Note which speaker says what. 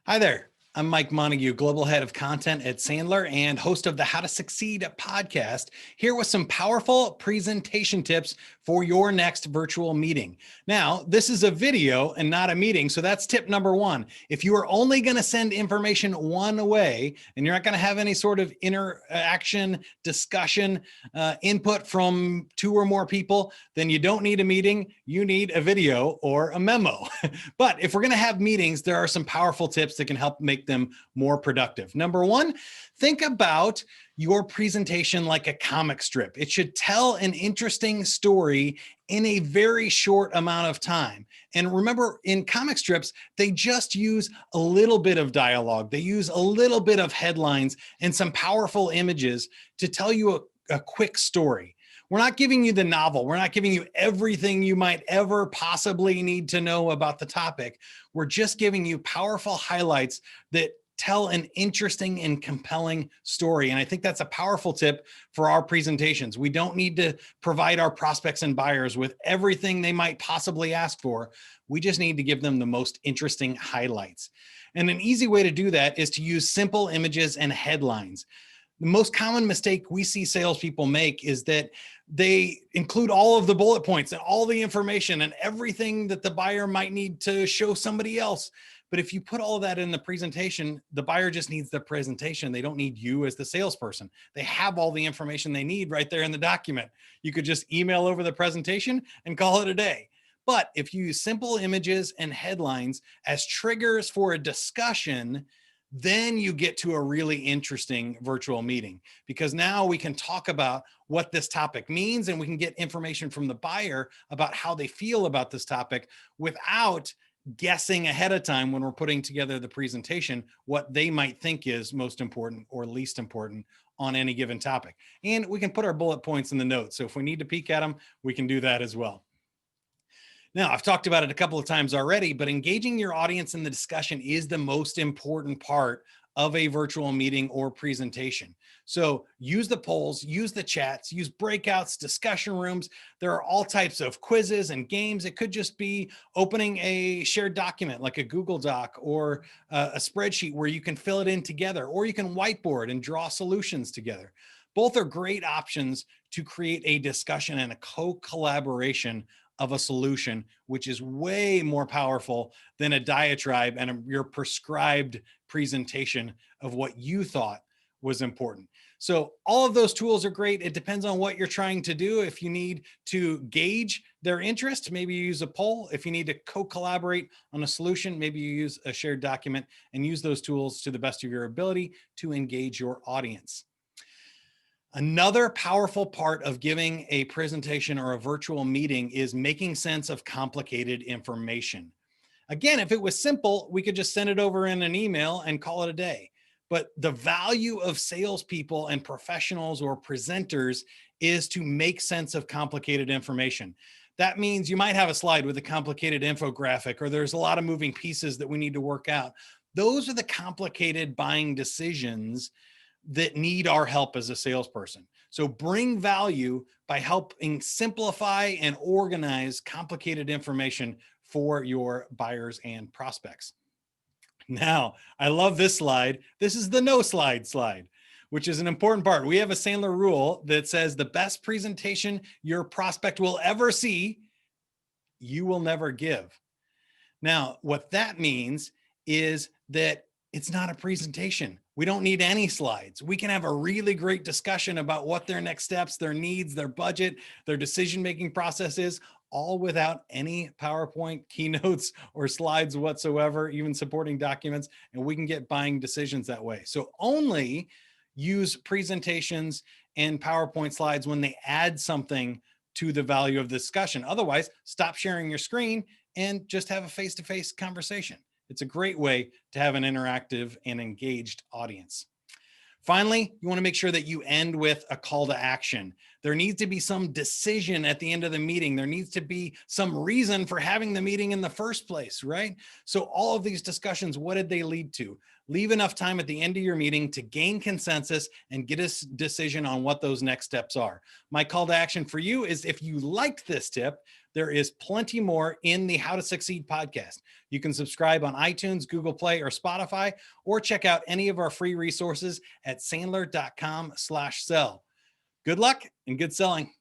Speaker 1: Hi there. I'm Mike Montague, Global Head of Content at Sandler and host of the How to Succeed podcast, here with some powerful presentation tips for your next virtual meeting. Now, this is a video and not a meeting, so that's tip number one. If you are only going to send information one way and you're not going to have any sort of interaction, discussion, input from two or more people, then you don't need a meeting. You need a video or a memo. But if we're going to have meetings, there are some powerful tips that can help make them more productive. Number one, think about your presentation like a comic strip. It should tell an interesting story in a very short amount of time. And remember, in comic strips, they just use a little bit of dialogue. They use a little bit of headlines and some powerful images to tell you a quick story. We're not giving you the novel. We're not giving you everything you might ever possibly need to know about the topic. We're just giving you powerful highlights that tell an interesting and compelling story. And I think that's a powerful tip for our presentations. We don't need to provide our prospects and buyers with everything they might possibly ask for. We just need to give them the most interesting highlights. And an easy way to do that is to use simple images and headlines. The most common mistake we see salespeople make is that they include all of the bullet points and all the information and everything that the buyer might need to show somebody else. But if you put all of that in the presentation, the buyer just needs the presentation. They don't need you as the salesperson. They have all the information they need right there in the document. You could just email over the presentation and call it a day. But if you use simple images and headlines as triggers for a discussion, then you get to a really interesting virtual meeting, because now we can talk about what this topic means and we can get information from the buyer about how they feel about this topic without guessing ahead of time when we're putting together the presentation what they might think is most important or least important on any given topic. And we can put our bullet points in the notes. So if we need to peek at them, we can do that as well. Now, I've talked about it a couple of times already, but engaging your audience in the discussion is the most important part of a virtual meeting or presentation. So use the polls, use the chats, use breakouts, discussion rooms. There are all types of quizzes and games. It could just be opening a shared document like a Google Doc or a spreadsheet where you can fill it in together, or you can whiteboard and draw solutions together. Both are great options to create a discussion and a co-collaboration of a solution, which is way more powerful than a diatribe and your prescribed presentation of what you thought was important. So all of those tools are great. It depends on what you're trying to do. If you need to gauge their interest, maybe you use a poll. If you need to co-collaborate on a solution, maybe you use a shared document, and use those tools to the best of your ability to engage your audience. Another powerful part of giving a presentation or a virtual meeting is making sense of complicated information. Again, if it was simple, we could just send it over in an email and call it a day. But the value of salespeople and professionals or presenters is to make sense of complicated information. That means you might have a slide with a complicated infographic, or there's a lot of moving pieces that we need to work out. Those are the complicated buying decisions that need our help as a salesperson. So bring value by helping simplify and organize complicated information for your buyers and prospects. Now, I love this slide. This is the no slide slide, which is an important part. We have a Sandler rule that says the best presentation your prospect will ever see, you will never give. Now, what that means is that it's not a presentation. We don't need any slides. We can have a really great discussion about what their next steps, their needs, their budget, their decision-making process is, all without any PowerPoint keynotes or slides whatsoever, even supporting documents, and we can get buying decisions that way. So only use presentations and PowerPoint slides when they add something to the value of the discussion. Otherwise, stop sharing your screen and just have a face-to-face conversation. It's a great way to have an interactive and engaged audience. Finally, you want to make sure that you end with a call to action. There needs to be some decision at the end of the meeting. There needs to be some reason for having the meeting in the first place, right? So all of these discussions, what did they lead to? Leave enough time at the end of your meeting to gain consensus and get a decision on what those next steps are. My call to action for you is, if you liked this tip, there is plenty more in the How to Succeed podcast. You can subscribe on iTunes, Google Play, or Spotify, or check out any of our free resources at sandler.com/sell. Good luck and good selling.